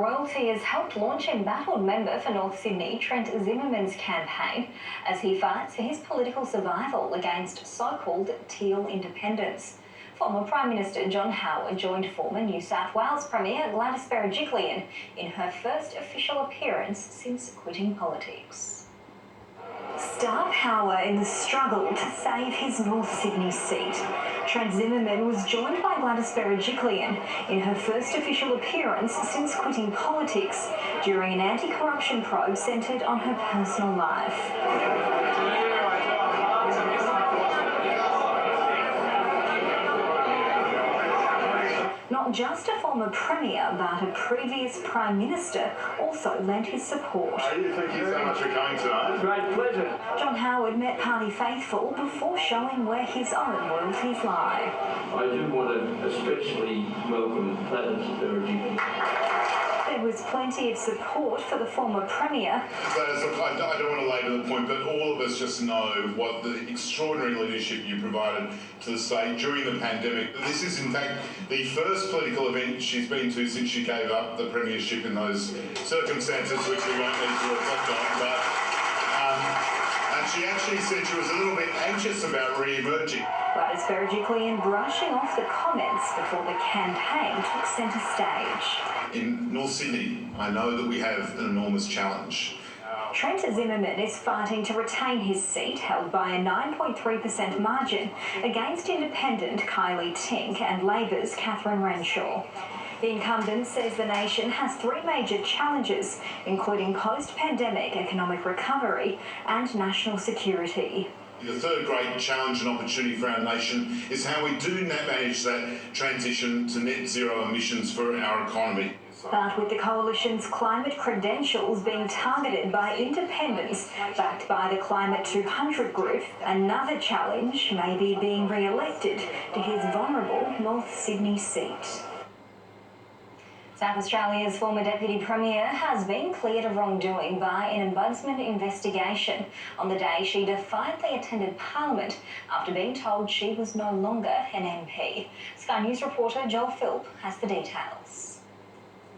Royalty has helped launch embattled member for North Sydney, Trent Zimmerman's campaign as he fights for his political survival against so-called teal independence. Former Prime Minister John Howard joined former New South Wales Premier Gladys Berejiklian in her first official appearance since quitting politics. Star power in the struggle to save his North Sydney seat. Trent Zimmerman was joined by Gladys Berejiklian in her first official appearance since quitting politics during an anti-corruption probe centred on her personal life. Not just a former Premier, but a previous Prime Minister also lent his support. Thank you so much for coming tonight. Great pleasure. John Howard met party faithful before showing where his own loyalties lie. I do want to especially welcome Gladys Berejiklian. There was plenty of support for the former Premier. Gladys, look, I don't want to labour the point, but all of us just know what the extraordinary leadership you provided to the state during the pandemic. This is, in fact, the first political event she's been to since she gave up the premiership in those circumstances, which we won't need to reflect on. And she actually said she was a little bit anxious about re-emerging. Gladys Berejiklian brushing off the comments before the campaign took centre stage. In North Sydney, I know that we have an enormous challenge. Trent Zimmerman is fighting to retain his seat, held by a 9.3% margin, against independent Kylie Tink and Labor's Catherine Renshaw. The incumbent says the nation has three major challenges, including post-pandemic economic recovery and national security. The third great challenge and opportunity for our nation is how we do manage that transition to net zero emissions for our economy. But with the coalition's climate credentials being targeted by independents backed by the Climate 200 group, another challenge may be being re-elected to his vulnerable North Sydney seat. South Australia's former Deputy Premier has been cleared of wrongdoing by an ombudsman investigation on the day she defiantly attended Parliament after being told she was no longer an MP. Sky News reporter Joel Philp has the details.